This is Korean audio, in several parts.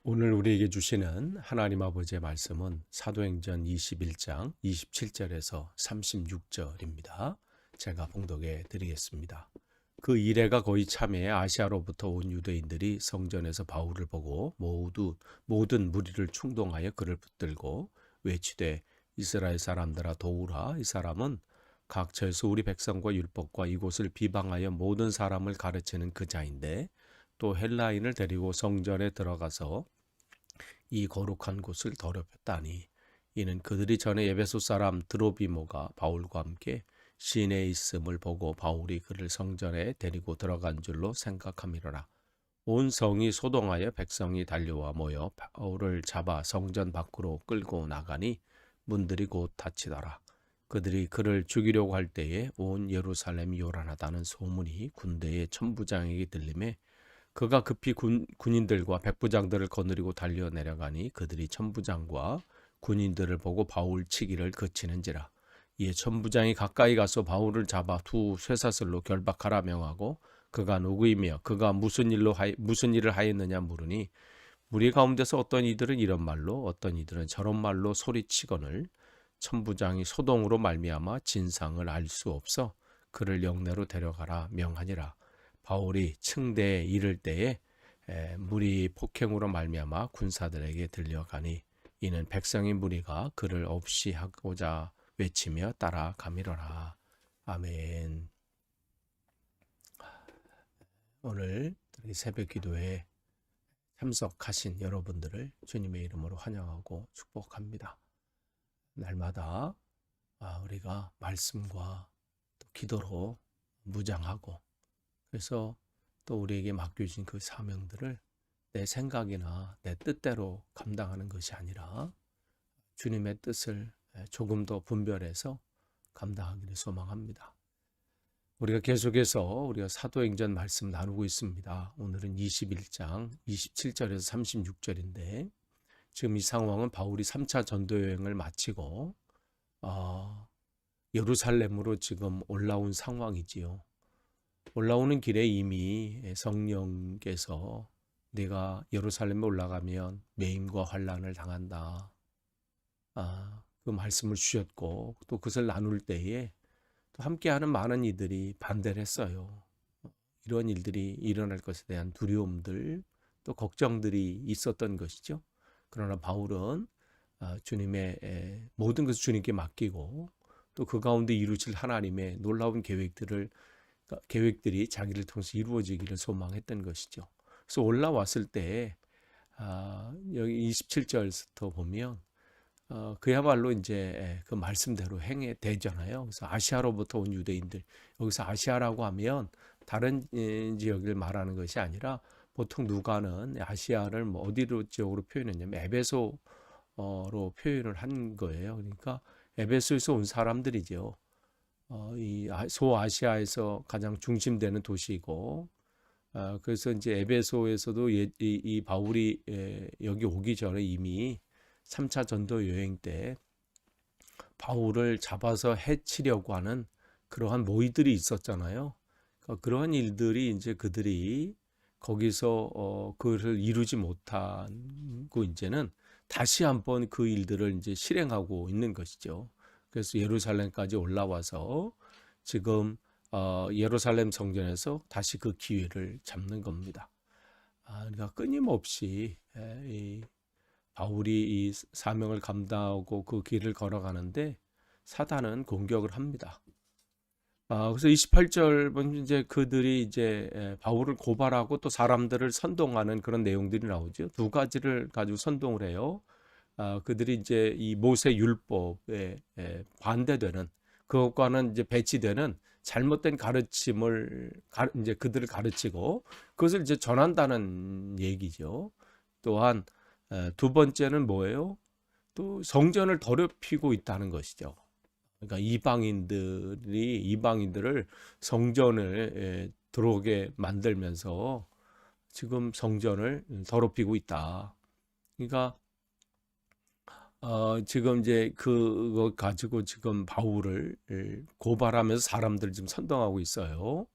오늘 우리에게 주시는 하나님 아버지의 말씀은 사도행전 21장 27절에서 36절입니다. 제가 봉독해 드리겠습니다. 그 이래가 거의 참에 아시아로부터 온 유대인들이 성전에서 바울을 보고 모든 무리를 충동하여 그를 붙들고 외치되 이스라엘 사람들아 도우라. 이 사람은 각처에서 우리 백성과 율법과 이곳을 비방하여 모든 사람을 가르치는 그 자인데 또 헬라인을 데리고 성전에 들어가서 이 거룩한 곳을 더럽혔다니. 이는 그들이 전에 에베소 사람 드로비모가 바울과 함께 시내에 있음을 보고 바울이 그를 성전에 데리고 들어간 줄로 생각함이로라. 온 성이 소동하여 백성이 달려와 모여 바울을 잡아 성전 밖으로 끌고 나가니 문들이 곧 닫히더라. 그들이 그를 죽이려고 할 때에 온 예루살렘이 요란하다는 소문이 군대의 천부장에게 들림에 그가 급히 군인들과 백부장들을 거느리고 달려 내려가니 그들이 천부장과 군인들을 보고 바울 치기를 그치는지라. 이에 천부장이 가까이 가서 바울을 잡아 두 쇠사슬로 결박하라 명하고 그가 누구이며 그가 무슨 일을 하였느냐 물으니 무리 가운데서 어떤 이들은 이런 말로 어떤 이들은 저런 말로 소리치거늘 천부장이 소동으로 말미암아 진상을 알 수 없어 그를 영내로 데려가라 명하니라. 바울이 층대에 이를 때에 무리 폭행으로 말미암아 군사들에게 들려가니 이는 백성의 무리가 그를 없이 하고자 외치며 따라가미러라. 아멘. 오늘 새벽 기도에 참석하신 여러분들을 주님의 이름으로 환영하고 축복합니다. 날마다 우리가 말씀과 또 기도로 무장하고 그래서 또 우리에게 맡겨진 그 사명들을 내 생각이나 내 뜻대로 감당하는 것이 아니라 주님의 뜻을 조금 더 분별해서 감당하기를 소망합니다. 우리가 계속해서 우리가 사도행전 말씀 나누고 있습니다. 오늘은 21장 27절에서 36절인데 지금 이 상황은 바울이 3차 전도 여행을 마치고 예루살렘으로 지금 올라온 상황이지요. 올라오는 길에 이미 성령께서 네가 예루살렘에 올라가면 매임과 환난을 당한다. 그 말씀을 주셨고 또 그것을 나눌 때에 또 함께하는 많은 이들이 반대를 했어요. 이런 일들이 일어날 것에 대한 두려움들 또 걱정들이 있었던 것이죠. 그러나 바울은 주님의 모든 것을 주님께 맡기고 또 그 가운데 이루실 하나님의 놀라운 계획들이 자기를 통해서 이루어지기를 소망했던 것이죠. 그래서 올라왔을 때 여기 27절부터 보면 그야말로 이제 그 말씀대로 행해되잖아요. 그래서 아시아로부터 온 유대인들, 여기서 아시아라고 하면 다른 지역을 말하는 것이 아니라 보통 누가는 아시아를 뭐 어디로 지역으로 표현했냐면 에베소로 표현을 한 거예요. 그러니까 에베소에서 온 사람들이죠. 이 소아시아에서 가장 중심되는 도시이고, 그래서 이제 에베소에서도 이 바울이 여기 오기 전에 이미 3차 전도 여행 때 바울을 잡아서 해치려고 하는 그러한 모의들이 있었잖아요. 그러니까 그러한 일들이 이제 그들이 거기서 그것을 이루지 못하고 이제는 다시 한번 그 일들을 이제 실행하고 있는 것이죠. 그래서 예루살렘까지 올라와서 지금 예루살렘 성전에서 다시 그 기회를 잡는 겁니다. 그러니까 끊임없이 이 바울이 이 사명을 감당하고 그 길을 걸어가는데 사단은 공격을 합니다. 그래서 28절 보면 이제 그들이 이제 바울을 고발하고 또 사람들을 선동하는 그런 내용들이 나오죠. 두 가지를 가지고 선동을 해요. 그들이 이제 이 모세 율법에 반대되는 그것과는 이제 배치되는 잘못된 가르침을 이제 그들을 가르치고 그것을 이제 전한다는 얘기죠. 또한 두 번째는 뭐예요? 또 성전을 더럽히고 있다는 것이죠. 그러니까 이방인들을 성전을 들어오게 만들면서 지금 성전을 더럽히고 있다. 그러니까 지금 이제 그거 가지고 지금 바울을 고발하면서 사람들을 지금 선동하고 있어요.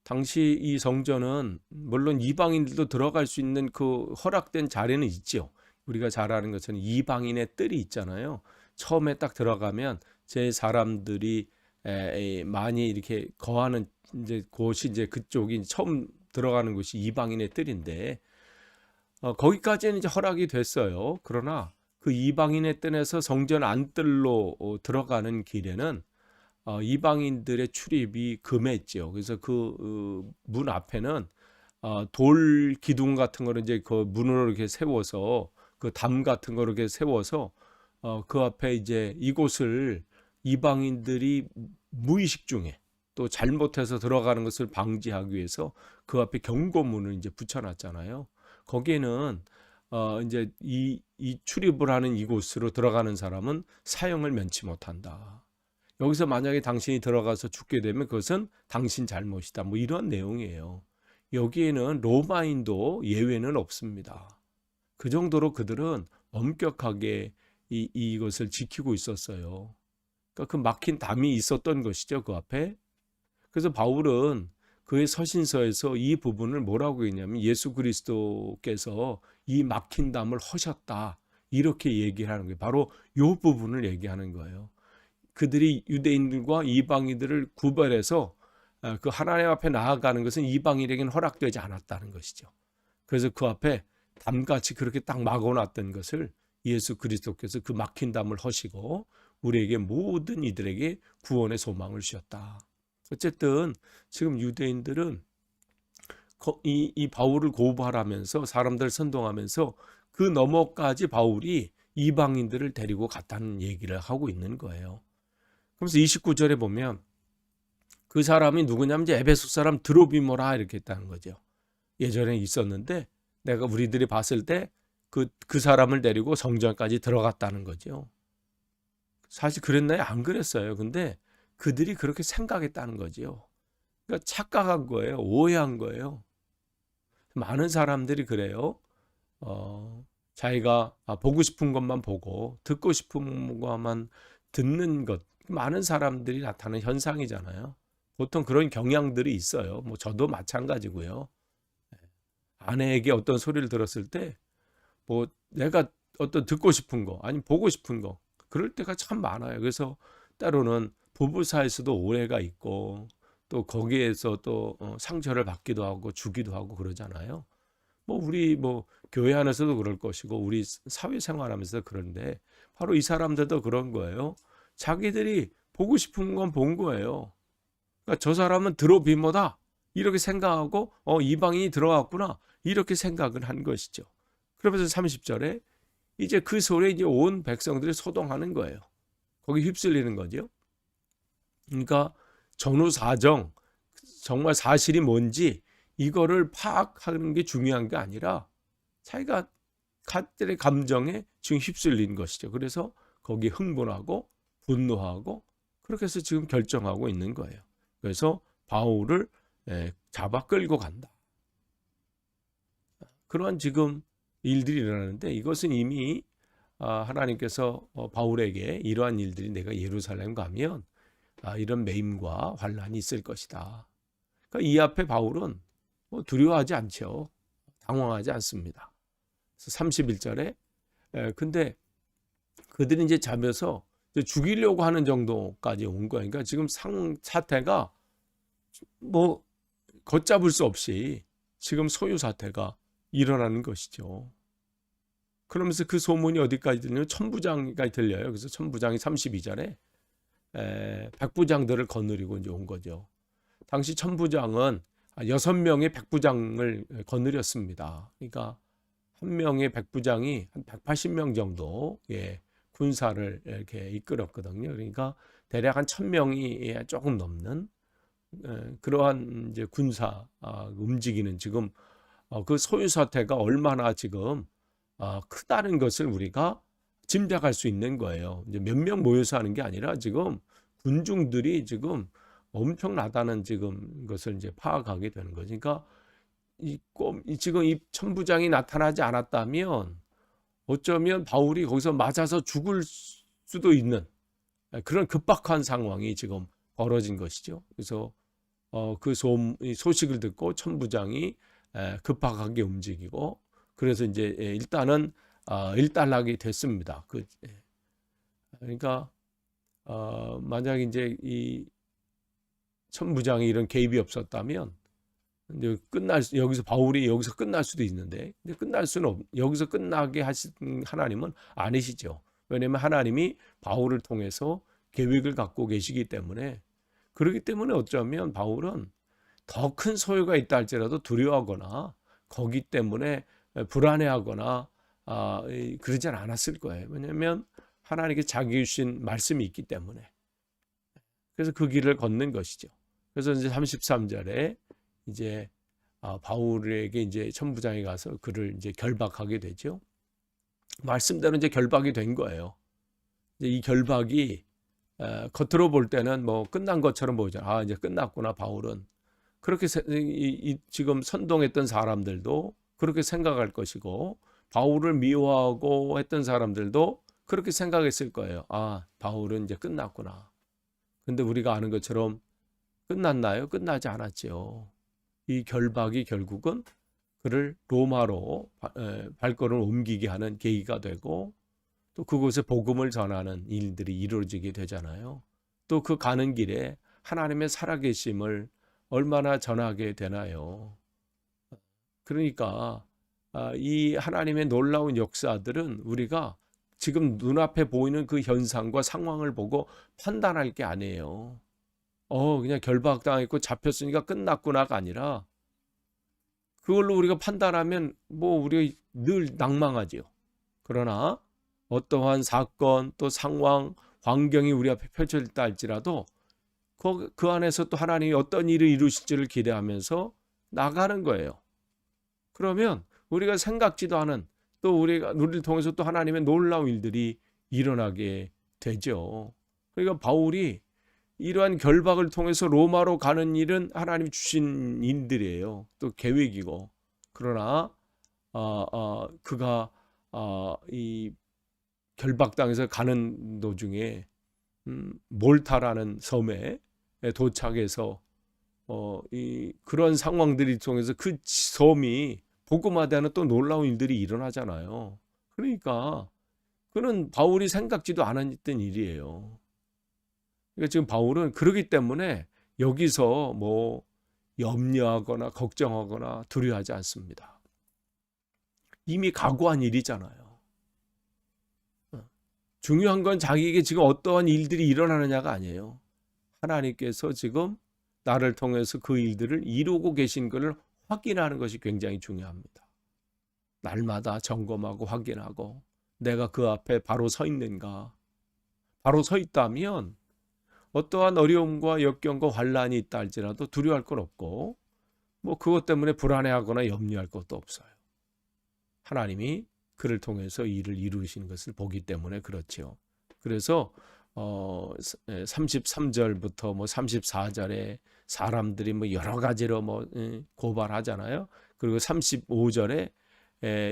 당시 이 성전은 물론 이방인들도 들어갈 수 있는 그 허락된 자리는 있죠. 우리가 잘 아는 것처럼 이방인의 뜰이 있잖아요. 처음에 딱 들어가면 제 사람들이 많이 이렇게 거하는 이제 곳이 이제 그쪽이 처음 들어가는 곳이 이방인의 뜰인데 거기까지는 이제 허락이 됐어요. 그러나 그 이방인의 뜰에서 성전 안뜰로 들어가는 길에는 이방인들의 출입이 금했죠. 그래서 그 문 앞에는 돌 기둥 같은 거를 이제 그 문으로 이렇게 세워서 그 담 같은 거를 이렇게 세워서 그 앞에 이제 이곳을 이방인들이 무의식 중에 또 잘못해서 들어가는 것을 방지하기 위해서 그 앞에 경고문을 이제 붙여놨잖아요. 거기에는 이제 이 출입을 하는 이곳으로 들어가는 사람은 사형을 면치 못한다. 여기서 만약에 당신이 들어가서 죽게 되면 그것은 당신 잘못이다. 뭐 이런 내용이에요. 여기에는 로마인도 예외는 없습니다. 그 정도로 그들은 엄격하게 이것을 지키고 있었어요. 그러니까 그 막힌 담이 있었던 것이죠, 그 앞에. 그래서 바울은 그의 서신서에서 이 부분을 뭐라고 했냐면 예수 그리스도께서 이 막힌 담을 허셨다. 이렇게 얘기를 하는 거예요. 바로 이 부분을 얘기하는 거예요. 그들이 유대인들과 이방인들을 구별해서 그 하나님 앞에 나아가는 것은 이방인에게는 허락되지 않았다는 것이죠. 그래서 그 앞에 담같이 그렇게 딱 막아놨던 것을 예수 그리스도께서 그 막힌 담을 허시고 우리에게 모든 이들에게 구원의 소망을 주셨다. 어쨌든 지금 유대인들은 이 바울을 고발하면서 사람들 선동하면서 그 너머까지 바울이 이방인들을 데리고 갔다는 얘기를 하고 있는 거예요. 그래서 29절에 보면 그 사람이 누구냐면 이제 에베소 사람 드로비모라 이렇게 했다는 거죠. 예전에 있었는데 내가 우리들이 봤을 때 그 사람을 데리고 성전까지 들어갔다는 거죠. 사실 그랬나요? 안 그랬어요. 근데 그들이 그렇게 생각했다는 거죠. 그러니까 착각한 거예요. 오해한 거예요. 많은 사람들이 그래요. 자기가 보고 싶은 것만 보고 듣고 싶은 것만 듣는 것. 많은 사람들이 나타나는 현상이잖아요. 보통 그런 경향들이 있어요. 뭐 저도 마찬가지고요. 아내에게 어떤 소리를 들었을 때 뭐 내가 어떤 듣고 싶은 거 아니면 보고 싶은 거 그럴 때가 참 많아요. 그래서 때로는 부부 사이에서도 오해가 있고 또 거기에서 또 상처를 받기도 하고 주기도 하고 그러잖아요. 뭐 우리 뭐 교회 안에서도 그럴 것이고 우리 사회생활하면서 그런데 바로 이 사람들도 그런 거예요. 자기들이 보고 싶은 건 본 거예요. 그러니까 저 사람은 드로비모다 이렇게 생각하고 이방인이 들어갔구나 이렇게 생각을 한 것이죠. 그러면서 30절에 이제 그 소리에 이제 온 백성들이 소동하는 거예요. 거기 휩쓸리는 거죠. 그러니까 전후 사정 정말 사실이 뭔지 이거를 파악하는 게 중요한 게 아니라 자기가 가들의 감정에 지금 휩쓸린 것이죠. 그래서 거기 흥분하고 분노하고 그렇게 해서 지금 결정하고 있는 거예요. 그래서 바울을 잡아 끌고 간다. 그러한 지금 일들이 일어나는데 이것은 이미 하나님께서 바울에게 이러한 일들이 내가 예루살렘 가면 이런 매임과 환란이 있을 것이다. 그러니까 이 앞에 바울은 두려워하지 않죠. 당황하지 않습니다. 그래서 31절에 근데 그들이 이제 잡혀서 죽이려고 하는 정도까지 온 거예요. 그러니까 지금 사태가 뭐 걷잡을 수 없이 지금 소요 사태가 일어나는 것이죠. 그러면서 그 소문이 어디까지 들리냐면 천부장까지 들려요. 그래서 천부장이 32절에 백부장들을 거느리고 이제 온 거죠. 당시 천부장은 6명의 백부장을 거느렸습니다. 그러니까 한 명의 백부장이 한 180명 정도 군사를 이렇게 이끌었거든요. 그러니까 대략 한 1000명이 조금 넘는 그러한 이제 군사 움직이는 지금 그 소요 사태가 얼마나 지금 크다는 것을 우리가 짐작할 수 있는 거예요. 이제 몇 명 모여서 하는 게 아니라 지금 군중들이 지금 엄청나다는 지금 것을 이제 파악하게 되는 거죠. 그러니까 지금 이 천부장이 나타나지 않았다면 어쩌면 바울이 거기서 맞아서 죽을 수도 있는 그런 급박한 상황이 지금 벌어진 것이죠. 그래서 이 소식을 듣고 천부장이 급박하게 움직이고, 그래서 이제 일단은 일단락이 됐습니다. 그러니까 만약 이제 이 천부장이 이런 개입이 없었다면 이제 여기서 바울이 여기서 끝날 수도 있는데, 근데 끝날 수는 여기서 끝나게 하신 하나님은 아니시죠. 왜냐하면 하나님이 바울을 통해서 계획을 갖고 계시기 때문에. 그렇기 때문에 어쩌면 바울은 더 큰 소요가 있다 할지라도 두려워하거나 거기 때문에 불안해하거나 그러진 않았을 거예요. 왜냐하면 하나님께 자기 주신 말씀이 있기 때문에. 그래서 그 길을 걷는 것이죠. 그래서 이제 33절에 이제 바울에게 이제 천부장이 가서 그를 이제 결박하게 되죠. 말씀대로 이제 결박이 된 거예요. 이제 이 결박이 겉으로 볼 때는 뭐 끝난 것처럼 보이잖아요. 이제 끝났구나, 바울은. 그렇게 지금 선동했던 사람들도 그렇게 생각할 것이고, 바울을 미워하고 했던 사람들도 그렇게 생각했을 거예요. 바울은 이제 끝났구나. 근데 우리가 아는 것처럼 끝났나요? 끝나지 않았죠. 이 결박이 결국은 그를 로마로 발걸음을 옮기게 하는 계기가 되고, 또 그곳에 복음을 전하는 일들이 이루어지게 되잖아요. 또 그 가는 길에 하나님의 살아계심을 얼마나 전하게 되나요? 그러니까 이 하나님의 놀라운 역사들은 우리가 지금 눈앞에 보이는 그 현상과 상황을 보고 판단할 게 아니에요. 그냥 결박당했고 잡혔으니까 끝났구나가 아니라, 그걸로 우리가 판단하면 뭐 우리가 늘 낭망하지요. 그러나 어떠한 사건 또 상황, 환경이 우리 앞에 펼쳐졌다 할지라도 그 안에서 또 하나님이 어떤 일을 이루실지를 기대하면서 나가는 거예요. 그러면 우리가 생각지도 않은, 또 우리를 통해서 또 하나님의 놀라운 일들이 일어나게 되죠. 그러니까 바울이 이러한 결박을 통해서 로마로 가는 일은 하나님이 주신 일들이에요. 또 계획이고. 그러나 그가 이 결박당해서 가는 도중에 몰타라는 섬에 도착해서 그런 상황들이 통해서 그 섬이 복음화되는 또 놀라운 일들이 일어나잖아요. 그러니까 그는 바울이 생각지도 않았던 일이에요. 그러니까 지금 바울은 그러기 때문에 여기서 뭐 염려하거나 걱정하거나 두려워하지 않습니다. 이미 각오한 일이잖아요. 중요한 건 자기에게 지금 어떠한 일들이 일어나느냐가 아니에요. 하나님께서 지금 나를 통해서 그 일들을 이루고 계신 것을 확인하는 것이 굉장히 중요합니다. 날마다 점검하고 확인하고, 내가 그 앞에 바로 서 있는가. 바로 서 있다면 어떠한 어려움과 역경과 환란이 있다 할지라도 두려워할 건 없고, 뭐 그것 때문에 불안해하거나 염려할 것도 없어요. 하나님이 그를 통해서 일을 이루시는 것을 보기 때문에 그렇죠. 그래서 33절부터 뭐 34절에 사람들이 뭐 여러 가지로 뭐 고발하잖아요. 그리고 35절에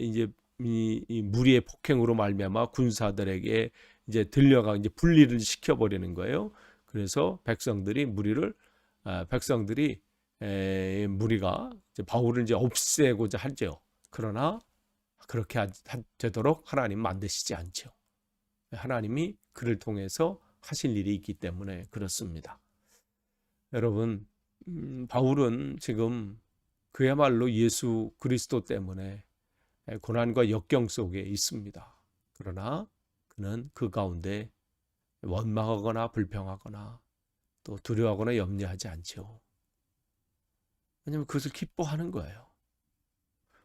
이제 이 무리의 폭행으로 말미암아 군사들에게 이제 들려가 이제 분리를 시켜버리는 거예요. 그래서 무리가 이제 바울을 이제 없애고자 하죠. 그러나 그렇게 되도록 하나님 만드시지 않죠. 하나님이 그를 통해서 하실 일이 있기 때문에 그렇습니다. 여러분, 바울은 지금 그야말로 예수 그리스도 때문에 고난과 역경 속에 있습니다. 그러나 그는 그 가운데 원망하거나 불평하거나 또 두려워하거나 염려하지 않죠. 왜냐하면 그것을 기뻐하는 거예요.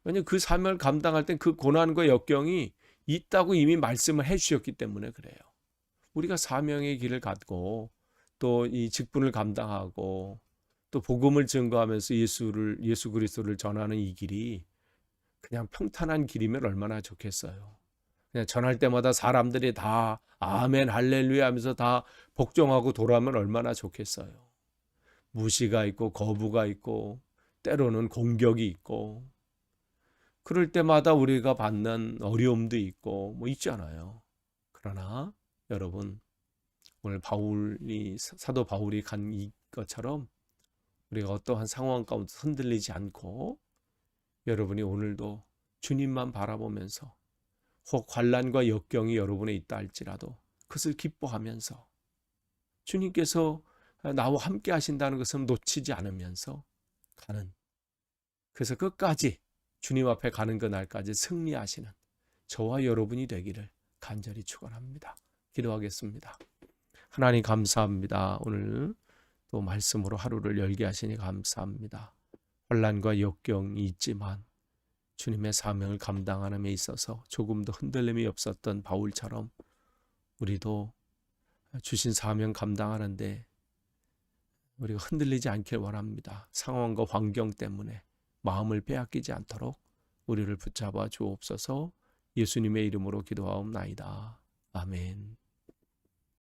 왜냐하면 그 사명을 감당할 땐 그 고난과 역경이 있다고 이미 말씀을 해주셨기 때문에 그래요. 우리가 사명의 길을 갖고 또 이 직분을 감당하고 또 복음을 증거하면서 예수 그리스도를 전하는 이 길이 그냥 평탄한 길이면 얼마나 좋겠어요. 그냥 전할 때마다 사람들이 다 아멘 할렐루야 하면서 다 복종하고 돌아오면 얼마나 좋겠어요. 무시가 있고 거부가 있고 때로는 공격이 있고, 그럴 때마다 우리가 받는 어려움도 있고 뭐 있잖아요. 그러나 여러분, 오늘 사도 바울이 간 것처럼 우리가 어떠한 상황 가운데 흔들리지 않고 여러분이 오늘도 주님만 바라보면서 혹 환난과 역경이 여러분에 있다 할지라도 그것을 기뻐하면서 주님께서 나와 함께 하신다는 것을 놓치지 않으면서 가는, 그래서 끝까지 주님 앞에 가는 그날까지 승리하시는 저와 여러분이 되기를 간절히 축원합니다. 기도하겠습니다. 하나님 감사합니다. 오늘 또 말씀으로 하루를 열게 하시니 감사합니다. 환난과 역경이 있지만 주님의 사명을 감당하는 데 있어서 조금도 흔들림이 없었던 바울처럼 우리도 주신 사명 감당하는데 우리가 흔들리지 않길 원합니다. 상황과 환경 때문에 마음을 빼앗기지 않도록 우리를 붙잡아 주옵소서. 예수님의 이름으로 기도하옵나이다. 아멘.